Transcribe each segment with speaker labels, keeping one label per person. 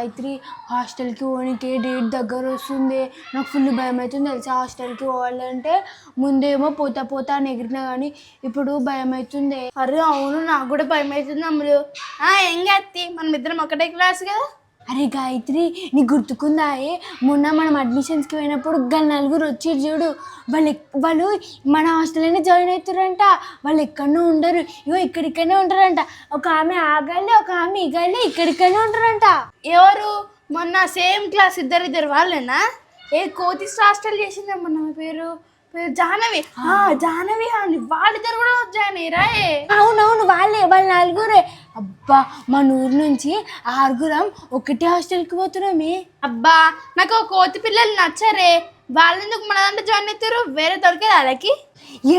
Speaker 1: గాయత్రి హాస్టల్కి పోనీకే డేట్ దగ్గర వస్తుంది. నాకు ఫుల్ భయం అవుతుంది తెలుసా హాస్టల్కి పోవాలంటే. ముందేమో పోతా పోతా అని ఎగిరినా కానీ ఇప్పుడు భయం అవుతుంది.
Speaker 2: అరే అవును, నాకు కూడా భయం అవుతుంది అమ్ములు. ఏం కాదు, మనం ఇద్దరం ఒకటే క్లాస్ కదా.
Speaker 1: అరే గాయత్రి నీకు గుర్తుకుందా? మొన్న మనం అడ్మిషన్స్కి పోయినప్పుడు నలుగురు వచ్చి చూడు, వాళ్ళు మన హాస్టల్లోనే జాయిన్ అవుతారంట. వాళ్ళు ఎక్కడనో ఉండరు, ఇగో ఇక్కడిక్కడనే ఉంటారంట. ఒక ఆమె ఆగాలి, ఒక ఆమె ఇగాలి, ఇక్కడిక్కడనే ఉంటారంట.
Speaker 2: ఎవరు? మొన్న సేమ్ క్లాస్ ఇద్దరు వాళ్ళేనా? కోతి హాస్టల్ చేసిందే మొన్న పేరు జాహ్నవి. జాహ్నవి అని వాళ్ళిద్దరు కూడా జాయిన్ అయ్యారా?
Speaker 1: అవునవును, వాళ్ళ నలుగురే. అబ్బా మన ఊరు నుంచి 6 ఒకటే హాస్టల్కి పోతున్నామే.
Speaker 2: అబ్బా నాకు కోతి పిల్లలు నచ్చరే, వాళ్ళెందుకు మన దాంట్లో జాయిన్ అవుతారు? వేరే దొరికేది వాళ్ళకి.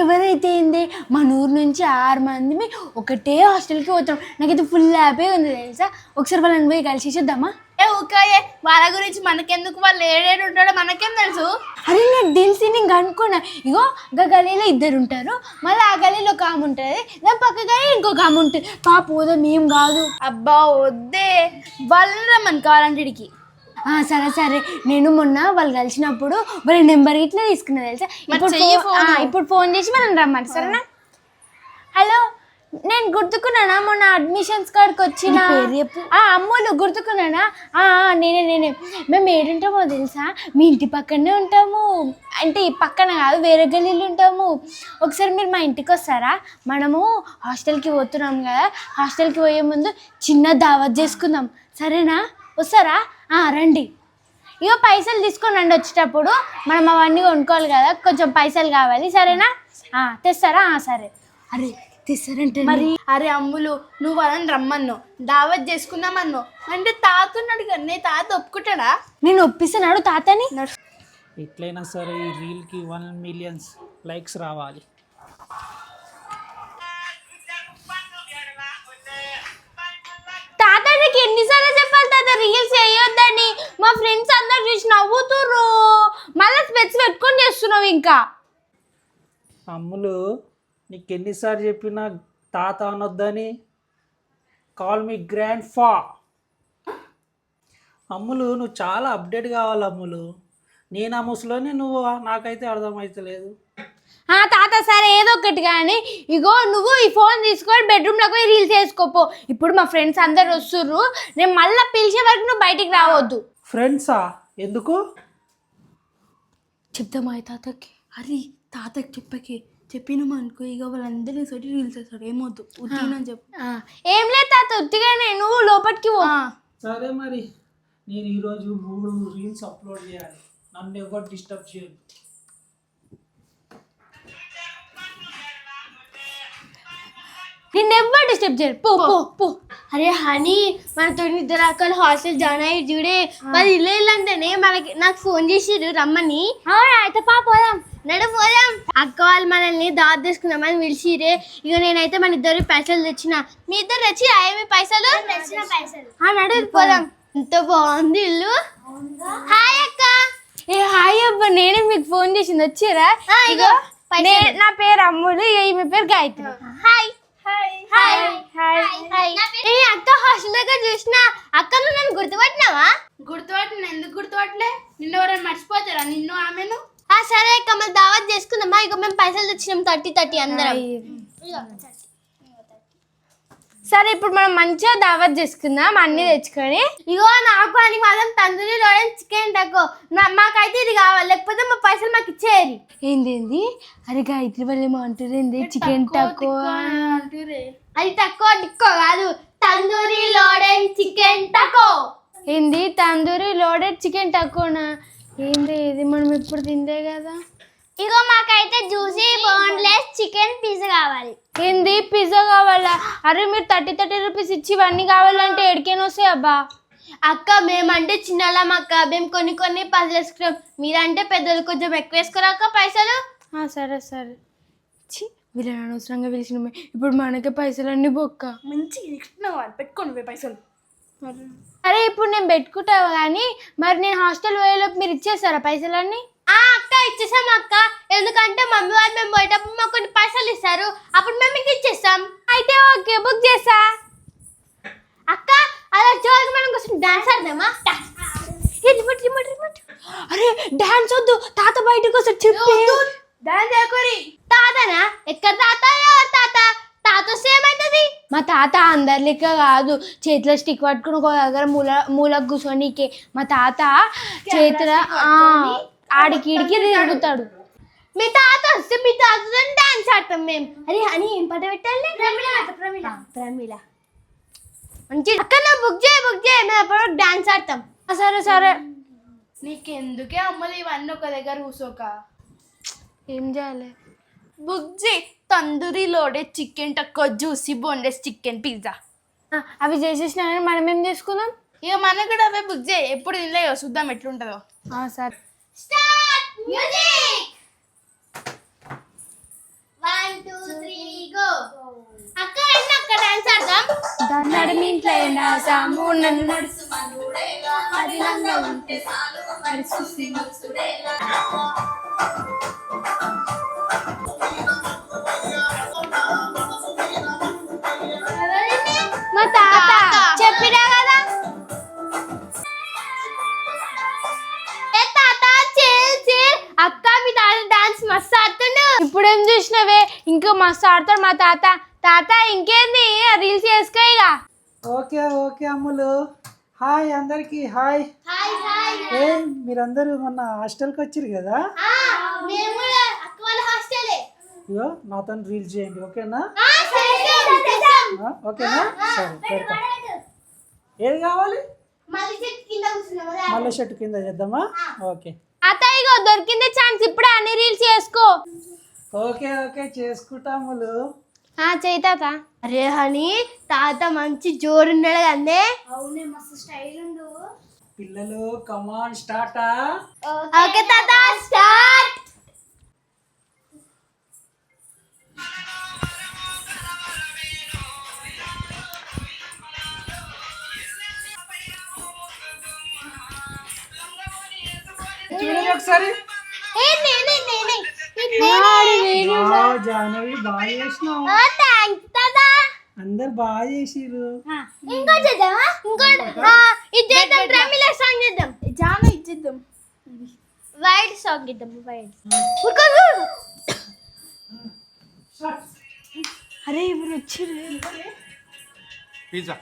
Speaker 1: ఎవరైతే ఏంది, మన ఊరు నుంచి 6 మంది ఒకటే హాస్టల్కి పోతాం. నాకైతే ఫుల్ హ్యాపీగా ఉంది తెలుసా. ఒకసారి వాళ్ళని పోయి కలిసి చూద్దామా?
Speaker 2: ఊకాయే, వాళ్ళ గురించి మనకెందుకు, వాళ్ళు ఏడేడు ఉంటాడో మనకేం తెలుసు.
Speaker 1: అరే నాకు తెలిసి నేను అనుకున్నా. ఇగో గా గలీలో 2 ఉంటారు, మళ్ళీ ఆ గలీలో ఒక ఆమె ఉంటుంది, దాని పక్క గలీ ఇంకొక ఆమె ఉంటుంది. పోదాం, ఏం కాదు.
Speaker 2: అబ్బా వద్దే, వాళ్ళని రమ్మని కావాలంటికి.
Speaker 1: సరే నేను మొన్న వాళ్ళు కలిసినప్పుడు వాళ్ళ నెంబర్ ఇట్లా తీసుకున్నా తెలుసా. ఇప్పుడు ఫోన్ చేసి వాళ్ళని రమ్మంట. సరేనా? హలో, నేను గుర్తుకున్నానా మొన్న అడ్మిషన్స్ కాడికి వచ్చిన అమ్ములు? గుర్తుకున్నానా? నేనే. మేము ఏడుంటామో తెలుసా? మీ ఇంటి పక్కనే ఉంటాము. అంటే ఈ పక్కన కాదు, వేరే గల్లీలు ఉంటాము. ఒకసారి మీరు మా ఇంటికి వస్తారా? మనము హాస్టల్కి పోతున్నాం కదా, హాస్టల్కి పోయే ముందు చిన్న దావత్ చేసుకుందాం. సరేనా? వస్తారా? రండి. ఇగో పైసలు తీసుకొని రండి. వచ్చేటప్పుడు మనం అవన్నీ కొనుక్కోవాలి కదా, కొంచెం పైసలు కావాలి. సరేనా? తెస్తారా? సరే. అరే తెస్తారంటే
Speaker 2: మరి. అరే అమ్ములు, నువ్వు వాళ్ళని రమ్మన్నావు, దావత్ చేసుకుందామన్నావు అంటే తాతున్నాడు కదా, నీ తాత ఒప్పుకుంటాడా?
Speaker 1: నేను ఒప్పిస్తున్నాడు తాతని.
Speaker 3: ఎట్లయినా సరే ఈ రీల్కి 1 మిలియన్ లైక్స్ రావాలి.
Speaker 1: తాత నీకు ఎన్నిసార్లు చెప్పాలి తాత రీల్స్ చేయొద్దని? మా ఫ్రెండ్స్ అందరు చూసి నవ్వుతుర్రు, మళ్ళీ స్పెట్స్ పెట్టుకొని చేస్తున్నావు ఇంకా.
Speaker 3: అమ్ములు, నీకు ఎన్నిసార్లు చెప్పినా తాత అనొద్దని. కాల్ మీ గ్రాండ్ ఫా. అమ్ములు, నువ్వు చాలా అప్డేట్ కావాలి అమ్ములు. నేను ఆ ముసలోని, నువ్వు నాకైతే అర్థమవుతలేదు.
Speaker 1: తాత సరే ఏదో ఒకటి కానీ, ఇగో నువ్వు ఈ ఫోన్ తీసుకొని బెడ్రూమ్లోకి పోయి రీల్స్ చేసుకోపో. ఇప్పుడు మా ఫ్రెండ్స్ అందరు వస్తుర్రు, నేను మళ్ళీ పిలిచే వరకు నువ్వు బయటికి రావద్దు.
Speaker 3: ఫ్రెండ్సా? ఎందుకు?
Speaker 1: చెప్దామా తాతకి?
Speaker 2: అరే తాతకి చెప్పినామా అనుకో, ఇక వాళ్ళందరినీ సోటి రీల్స్ వేస్తాడు. ఏమొద్దు, ఉట్టినని చెప్పు.
Speaker 1: ఏం లేదు తాత, ఉట్టిగానే, నువ్వు లోపలికి పో.
Speaker 3: సరే మరి, నేను ఈరోజు 3 రీల్స్ అప్లోడ్ చేయాలి, నన్ను ఎవరు డిస్టర్బ్ చేయదు.
Speaker 1: నిన్నెవ్వరు డిస్టర్బ్ చేయరు. పో పో పో.
Speaker 2: అరే హనీ, మనతో 2 అక్కలు హాస్టల్ జాయిన్ అయ్యి చూడే, వాళ్ళు ఇల్లు అంటేనే నాకు ఫోన్ చేసిరు రమ్మని.
Speaker 1: అయితే పోదాం,
Speaker 2: పోదాం. అక్క వాళ్ళు మనల్ని దావత్ చేసుకుందామని పిలిచిరే. ఇక నేనైతే మన 2 పైసలు తెచ్చిన, మీ 2 తెచ్చి మీ పైసలు పోదాం. ఎంత బాగుంది ఇల్లు. హాయ్ అక్క.
Speaker 1: హాయ్ అబ్బా, నేనే మీకు ఫోన్ చేసింది, వచ్చిరా?
Speaker 2: ఇగో
Speaker 1: నా పేరు అమ్ములు, ఈమె పేరు గాయత్రి.
Speaker 2: హాయ్ అక్క, హాస్టల్ దగ్గర చూసిన అక్క, నువ్వు నన్ను గుర్తుపట్టినావా? గుర్తుపట్టిన, ఎందుకు గుర్తుపట్టలే? నిన్న ఎవరైనా మర్చిపోతారా నిన్ను ఆమెను? సరే అక్క, మళ్ళీ దావత్ చేసుకుందామా? ఇక మేము పైసలు తెచ్చినాం 30 అందరం.
Speaker 1: సరే ఇప్పుడు మనం మంచిగా దావత్ చేసుకుందాం, అన్ని తెచ్చుకొని.
Speaker 2: ఇగో నాకు అని మాత్రం తందూరి లోడెన్ చికెన్ టకో, మాకైతే ఇది కావాలి, లేకపోతే మా పైసలు మాకు ఇచ్చేయాలి.
Speaker 1: ఏంది? అరే గాయత్రి వాళ్ళు ఏమో అంటారు, ఏంది చికెన్ టకో
Speaker 2: అంటారే? అది తక్కువ టిక్కో కాదు, తందూరి లోడెన్ చికెన్ టకో.
Speaker 1: ఏంది తందూరి లోడెడ్ చికెన్ టకోనా? ఏంది ఇది, మనం ఎప్పుడు తిందే కదా.
Speaker 2: ఇగో మాకైతే జ్యూసీ బోన్లెస్ చికెన్ పిజ్జా కావాలి.
Speaker 1: ఏంది పిజ్జా కావాలా? అరే మీరు 30 రూపీస్ ఇచ్చి ఇవన్నీ కావాలంటే ఎడికేనా వస్తాయి అబ్బా.
Speaker 2: అక్క మేమంటే చిన్నలాం అక్క, మేము కొన్ని పైసలు వేసుకున్నాం, మీరంటే పెద్దలు కొంచెం ఎక్కువ వేసుకోరాక పైసలు.
Speaker 1: సరే వీళ్ళని అనవసరంగా పిలిచిన, ఇప్పుడు మనకే పైసలు అన్నీ బొక్క.
Speaker 2: మంచిగా పెట్టుకోండి పైసలు.
Speaker 1: అరే ఇప్పుడు నేను పెట్టుకుంటావు కానీ, మరి నేను హాస్టల్ పోయేలోపు మీరు ఇచ్చేస్తారా పైసలన్నీ?
Speaker 2: అక్క ఇచ్చేసాం అక్క, ఎందుకంటే మమ్మీ వాళ్ళు మేము పోయేటప్పుడు మాకు కొన్ని పైసలు ఇస్తారు, అప్పుడు మేము మీకు ఇచ్చేస్తాం.
Speaker 1: అయితే ఓకే, బుక్ చేస్తా.
Speaker 2: అక్క అలా జోలికి మనం కొంచెం డాన్స్ ఆడదామా?
Speaker 1: అరే డాన్స్ వద్దు, తాత బయటకు వస్తాడు చెప్పి.
Speaker 2: డాన్స్ చేయకూరి. తాతనా? ఎక్కడ తాత? ఎవరు తాత? తాత వస్తే ఏమైతుంది?
Speaker 1: మా తాత అందరి లెక్క కాదు, చేతిలో స్టిక్ పట్టుకుని ఒక దగ్గర మూలకు కూర్చోనీకే. మా తాత చేతిలో ఆడికి ఈడికి తిరుగుతాడు.
Speaker 2: మీ తాత వస్తే మీ తాతతో డాన్స్ ఆడతాం మేము. అరే అని ఏం పాట పెట్టాలి? ప్రమీల. మంచి అక్కడ బుక్ చేయి మేము అప్పుడు డాన్స్ ఆడతాం.
Speaker 1: సరే సరే.
Speaker 2: నీకెందుకే అమ్మలు ఇవన్నీ ఒక దగ్గర కూర్చోక?
Speaker 1: ఏం చేయాలి?
Speaker 2: బుక్ చేయి. Tandoori loaded chicken taco juicy boneless chicken pizza.
Speaker 1: అవి చేసేసినా కానీ మనం ఏం చేసుకుందాం?
Speaker 2: ఇక మనకు కూడా అవే బుక్ చేయి. ఎప్పుడు తినలేదో చూద్దాం ఎట్లుంటుందో.
Speaker 1: సరే.
Speaker 2: Start music. 1 2 3 గో. అక్క అక్క డాన్స్ ఆడదాం.
Speaker 1: దాన్ని మీ ఇంట్లో ఎండాసాము నన్ను నడుసు మనూడేగా అది లంగా ఉంటే చాలు మరి చూసి ముసుడేగా.
Speaker 2: మా తాత చెప్పినా కదా. అక్క మీ తాత డాన్స్ మస్తు ఆడుతుండు.
Speaker 1: ఇప్పుడేం చూసినవే, ఇంకా మస్తు ఆడతాడు మా తాత. తాత ఇంకేంది రీల్స్ చేసుకో ఇక.
Speaker 3: ఓకే ఓకే అమ్ములు, హాయ్ అందరికి హాయ్. ఏం మీరందరూ మొన్న హాస్టల్కి వచ్చారు కదా?
Speaker 2: మేము కూడా అక్క వాళ్ళ హాస్టలే.
Speaker 3: ఇగో నాతో రీల్స్ చేయండి ఓకేనా? ఓకేనా? సరే పెడతా. ఏది కావాలి? మళ్ళీ షర్ట్ కింద చేద్దామా? ఓకే.
Speaker 1: తాత ఇగో దొరికింది ఛాన్స్, ఇప్పుడే అన్ని రీల్స్ చేసుకో.
Speaker 3: ఓకే ఓకే చేసుకుంటాములు.
Speaker 1: చెయ్యి తాత.
Speaker 2: అరే హనీ తాత మంచి జోరున్నాడు కదే. అవునే మస్తు స్టైల్ ఉండు.
Speaker 3: పిల్లలు కమాన్ స్టార్టా.
Speaker 2: ఓకే తాత స్టార్ట్.
Speaker 3: చూడండి ఒకసారి. జాహ్నవి బాగా చేసినావు. అందరు బాగా చేసిర్రు.
Speaker 2: ఇంకో చేద్దామా? ఇంకో ఇది చేద్దాం. ప్రమిళ సాంగ్ చేద్దాం. జాను ఇచ్చేద్దాం. వైడ్ సాంగ్ ఇద్దాం. వైడ్.
Speaker 1: అరే ఇప్పుడు వచ్చిర్రు.
Speaker 4: పిజ్జా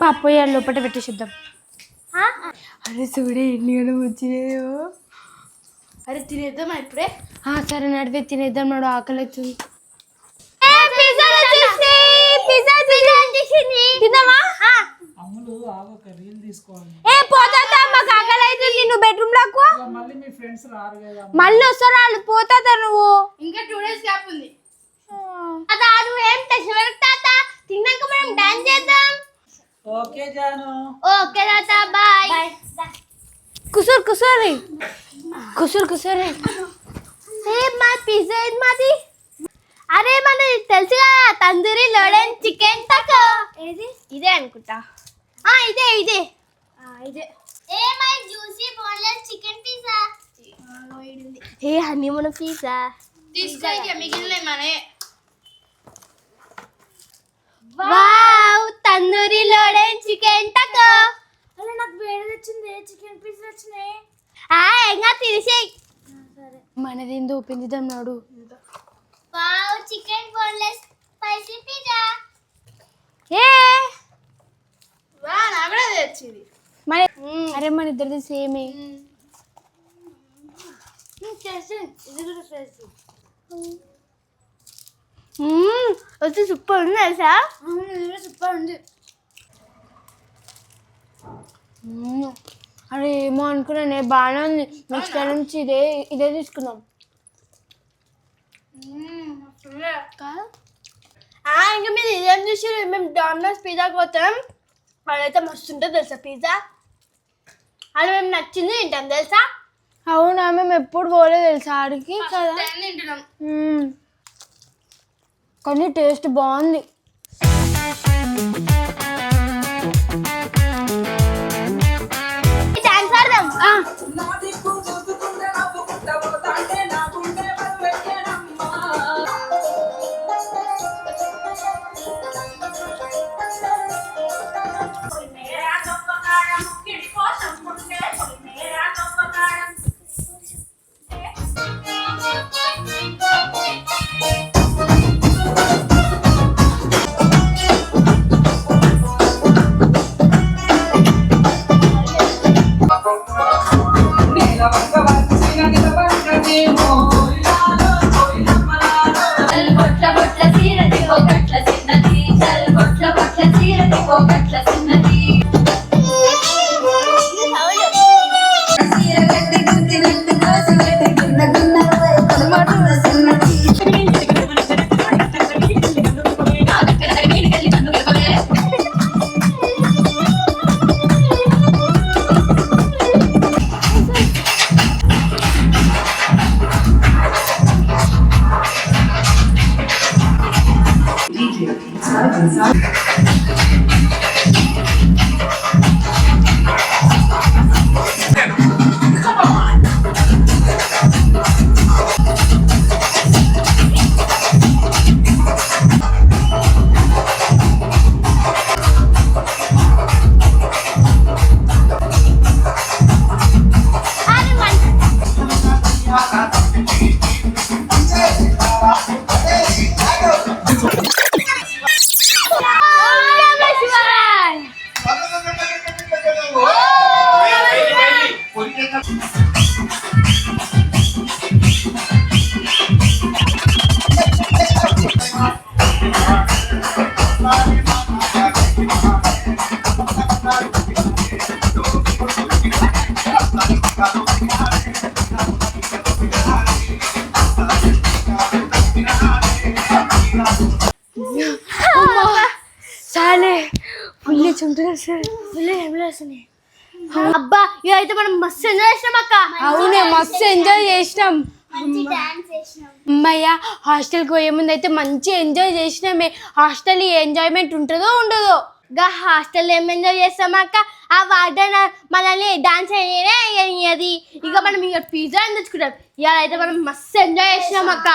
Speaker 1: పప్పు లోపల పెట్టేసిద్దాం. అరే చూడే ఎన్ని గంటలు వచ్చినాయో.
Speaker 2: అరే తినేద్దామా ఇప్పుడే?
Speaker 1: సరే నడితే తినేద్దాం, నాడు ఆకలి అవుతుంది.
Speaker 3: అమ్ములు ఆగొక రీల్ తీసుకోవాలి.
Speaker 1: మాకు ఆకలి అవుతుంది. నువ్వు బెడ్రూమ్ లాకు
Speaker 3: మళ్ళీ మీ ఫ్రెండ్స్ రారు కదా?
Speaker 1: మళ్ళీ వస్తారు వాళ్ళు. పోతా నువ్వు.
Speaker 2: ఇంకా 2 days గ్యాప్ ఉంది. ఏం తాత తిన్నాక మనం డాన్స్ చేద్దాం.
Speaker 3: ఓకే జాను.
Speaker 2: ఓకే తాత బాయ్.
Speaker 1: కుసూరు కుసూరి కుసూరి.
Speaker 2: మా పిజ్జా ఇది మాది. అరే మనది తెలుసు కదా, తందూరి లోడెడ్ చికెన్ టక్కో. ఏది? ఇదే అనుకుంటా. ఇదే ఇదే ఇదే. My juicy boneless chicken pizza. Honey మన పిజ్జా తీసుకో. ఇక మిగిలిన మనే. Wow tandoori loaded chicken taco. అరే నాకు వేడి వచ్చింది. చికెన్ పీస్ వచ్చినాయి. ఇంకా తీసేయ్.
Speaker 1: మనది ఏందో పెంచుదాం నాడు.
Speaker 2: Wow chicken boneless spicy pizza. నాకు కూడా వచ్చింది.
Speaker 1: మరి అరే మన ఇద్దరిది సేమే.
Speaker 2: వచ్చి సూపర్ ఉంది తెలుసా?
Speaker 1: సూపర్ ఉంది. అరే ఏమో అనుకున్నానే, బాగానే ఉంది. నెక్స్ట్ టైం నుంచి ఇదే తీసుకుందాం.
Speaker 2: ఇంకా మీరు ఇదేం చూసి మేము డామినోస్ పిజ్జాకి పోతాం. అదైతే మస్తు ఉంటుంది తెలుసా పిజ్జా. అది మేము నచ్చింది తింటాం తెలుసా.
Speaker 1: అవునా, మేము ఎప్పుడు పోలేదు తెలుసా ఆడికి కదా. కానీ టేస్ట్ బాగుంది.
Speaker 2: డాన్స్ ఆడదాం. అబ్బా ఇదైతే మనం మస్తు ఎంజాయ్ చేసినాం అక్క.
Speaker 1: అవునే మస్తు ఎంజాయ్ చేసినాం. అమ్మయ్య హాస్టల్కి పోయే ముందు అయితే మంచి ఎంజాయ్ చేసినామే. హాస్టల్ ఎంజాయ్మెంట్ ఉంటుందో ఉండదో.
Speaker 2: గా హాస్టల్ ఏం ఎంజాయ్ చేస్తాం అక్క. ఆ వార్డెన్ మనల్ని డాన్స్ అది ఇక మనం ఇక పిజ్జా తెచ్చుకుంటాం. ఇవాళ అయితే మనం మస్తు ఎంజాయ్ చేసినాం అక్క.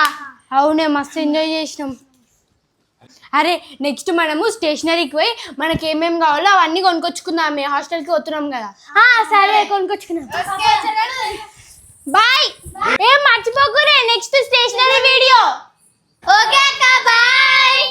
Speaker 1: అవునే మస్తు ఎంజాయ్ చేసినాం. అరే నెక్స్ట్ మనము స్టేషనరీకి పోయి మనకి ఏమేమి కావాలో అవన్నీ కొనుక్కొచ్చుకుందామే. హాస్టల్కి వస్తున్నాం కదా.
Speaker 2: సరే కొనుక్కొచ్చుకున్నాం.
Speaker 1: బాయ్. ఏం మర్చిపోకురే నెక్స్ట్ స్టేషనరీ వీడియో.
Speaker 2: ఓకే అక్క బాయ్.